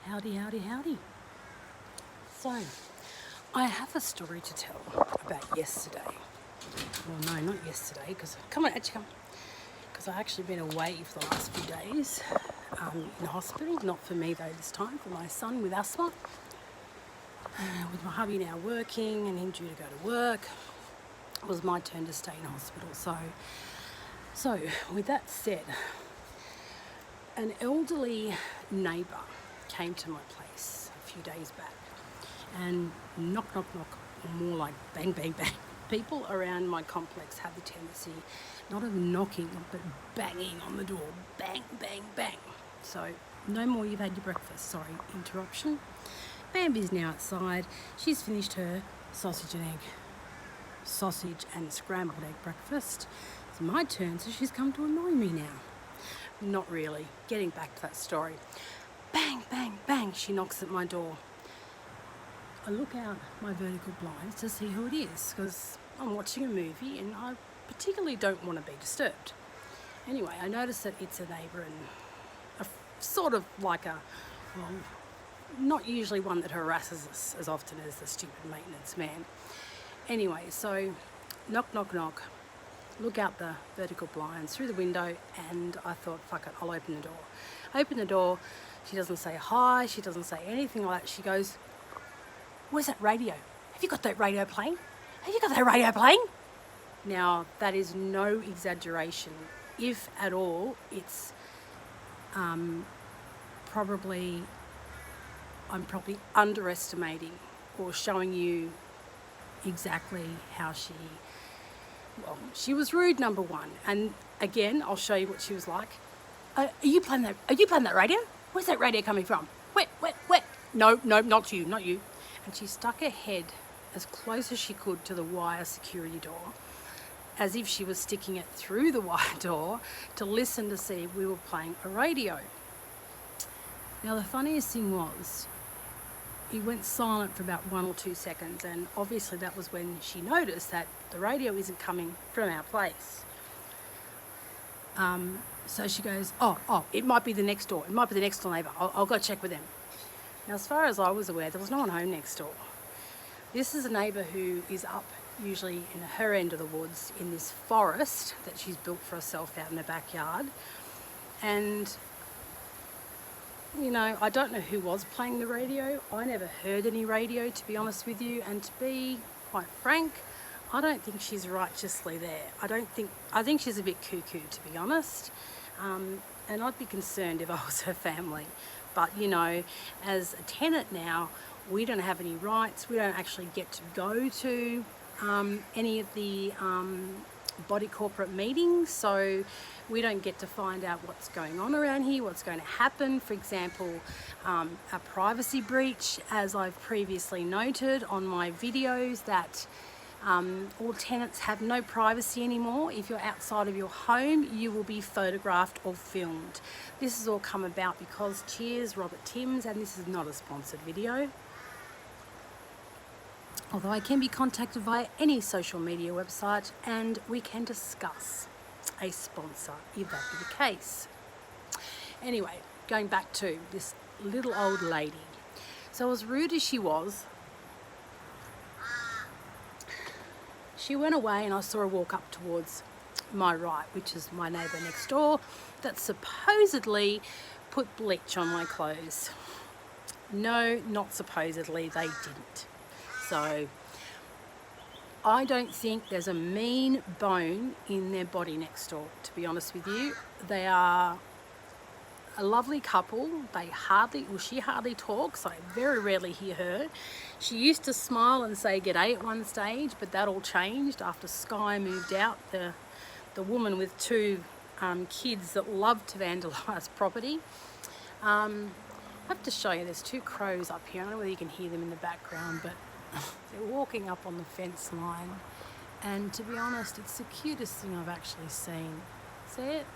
Howdy, howdy, howdy. So, I have a story to tell about yesterday. Well, no, not yesterday, because, come on, actually come. Because I've actually been away for the last few days in hospital. Not for me though this time, for my son with asthma. With my hubby now working and him due to go to work, it was my turn to stay in hospital. So with that said, an elderly neighbour came to my place a few days back and knock, knock, knock, or more like bang, bang, bang. People around my complex have the tendency not of knocking but banging on the door. Bang, bang, bang. So no more, you've had your breakfast. Sorry, interruption. Bambi's now outside. She's finished her sausage and scrambled egg breakfast. It's my turn, so she's come to annoy me now. Not really. Getting back to that story. Bang, bang, bang, she knocks at my door. I look out my vertical blinds to see who it is, because I'm watching a movie and I particularly don't want to be disturbed. Anyway, I notice that it's a neighbour and sort of like not usually one that harasses us as often as the stupid maintenance man. Anyway, so knock, knock, knock. Look out the vertical blinds through the window, and I thought, fuck it, I'll open the door. Open the door. She doesn't say hi. She doesn't say anything like that. She goes, "Where's that radio? Have you got that radio playing? Have you got that radio playing?" Now, that is no exaggeration. If at all, it's I'm probably underestimating or showing you exactly how she was rude, number one. And again, I'll show you what she was like. Are you playing that radio? Where's that radio coming from? Where? No, not you. And she stuck her head as close as she could to the wire security door, as if she was sticking it through the wire door to listen to see if we were playing a radio. Now, the funniest thing was, he went silent for about 1 or 2 seconds, and obviously that was when she noticed that the radio isn't coming from our place. So she goes, oh, it might be the next door. It might be the next door neighbour. I'll go check with them. Now, as far as I was aware, there was no one home next door. This is a neighbour who is up usually in her end of the woods in this forest that she's built for herself out in her backyard. And you know, I don't know who was playing the radio. I never heard any radio, to be honest with you. And to be quite frank, I don't think she's righteously there. I think she's a bit cuckoo, to be honest. And I'd be concerned if I was her family. But, you know, as a tenant now, we don't have any rights. We don't actually get to go to any of the body corporate meetings, so we don't get to find out what's going on around here, what's going to happen. For example, a privacy breach, as I've previously noted on my videos, that all tenants have no privacy anymore. If you're outside of your home, you will be photographed or filmed. This has all come about because, cheers, Robert Timms, and this is not a sponsored video. Although I can be contacted via any social media website and we can discuss a sponsor if that be the case. Anyway, going back to this little old lady. So as rude as she was, she went away and I saw her walk up towards my right, which is my neighbour next door, that supposedly put bleach on my clothes. No, not supposedly, they didn't. So I don't think there's a mean bone in their body next door, to be honest with you. They are a lovely couple. She hardly talks. I very rarely hear her. She used to smile and say g'day at one stage, but that all changed after Sky moved out, the woman with 2 kids that love to vandalise property. I have to show you, there's 2 crows up here. I don't know whether you can hear them in the background, but they're walking up on the fence line, and to be honest, it's the cutest thing I've actually seen. See it?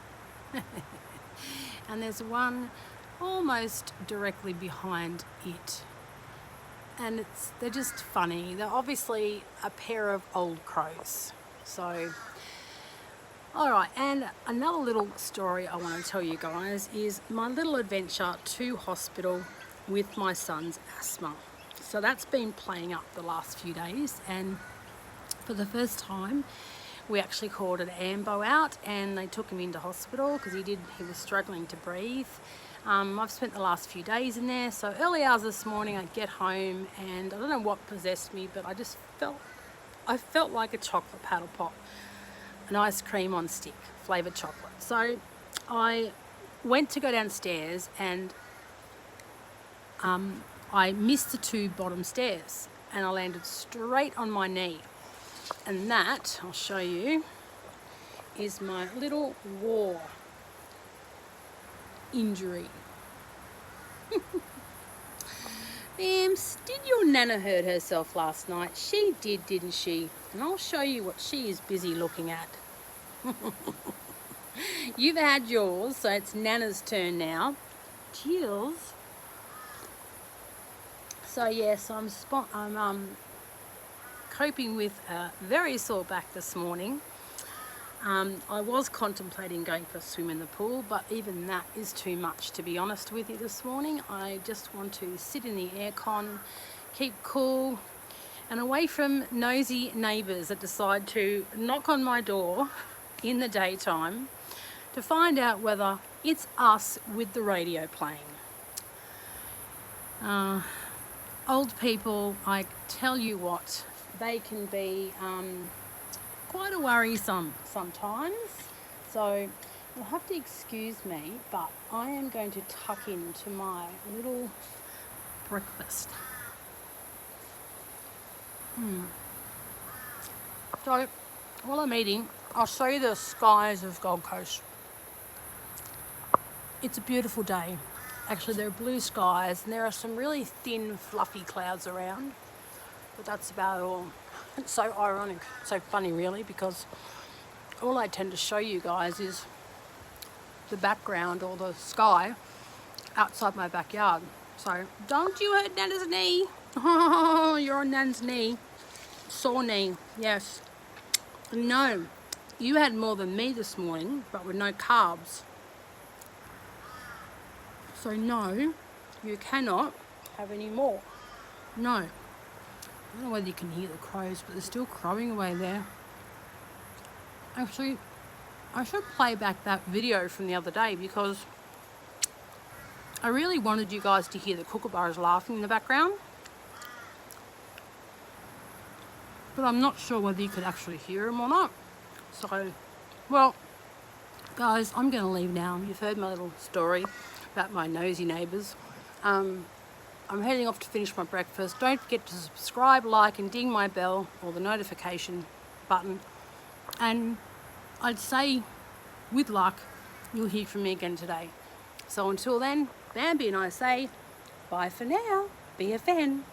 And there's one almost directly behind it, and they're just funny. They're obviously a pair of old crows. So, all right, and another little story I want to tell you guys is my little adventure to hospital with my son's asthma. So that's been playing up the last few days, and for the first time we actually called an ambo out and they took him into hospital because he was struggling to breathe. I've spent the last few days in there, so early hours this morning I get home and I don't know what possessed me, but I felt like a chocolate paddle pop, an ice cream on stick, flavoured chocolate. So I went to go downstairs and I missed the 2 bottom stairs and I landed straight on my knee. And that, I'll show you, is my little war injury. Bams, did your Nana hurt herself last night? She did, didn't she? And I'll show you what she is busy looking at. You've had yours, so it's Nana's turn now. Cheers. So yes, I'm coping with a very sore back this morning. I was contemplating going for a swim in the pool, but even that is too much, to be honest with you, this morning. I just want to sit in the aircon, keep cool, and away from nosy neighbours that decide to knock on my door in the daytime to find out whether it's us with the radio playing. Old people, I tell you what, they can be quite a worrisome sometimes. So you'll have to excuse me, but I am going to tuck into my little breakfast. So while I'm eating, I'll show you the skies of Gold Coast. It's a beautiful day. Actually, there are blue skies and there are some really thin, fluffy clouds around, but that's about all. It's so ironic, so funny really, because all I tend to show you guys is the background or the sky outside my backyard. So don't you hurt Nana's knee. Oh, you're on Nan's knee. Sore knee, yes. No, you had more than me this morning, but with no carbs. So no, you cannot have any more. No. I don't know whether you can hear the crows, but they're still crowing away there. Actually, I should play back that video from the other day because I really wanted you guys to hear the kookaburras laughing in the background. But I'm not sure whether you could actually hear them or not. So, well, guys, I'm going to leave now. You've heard my little story about my nosy neighbours. I'm heading off to finish my breakfast. Don't forget to subscribe, like and ding my bell or the notification button. And I'd say, with luck, you'll hear from me again today. So until then, Bambi and I say, bye for now. Be a fan.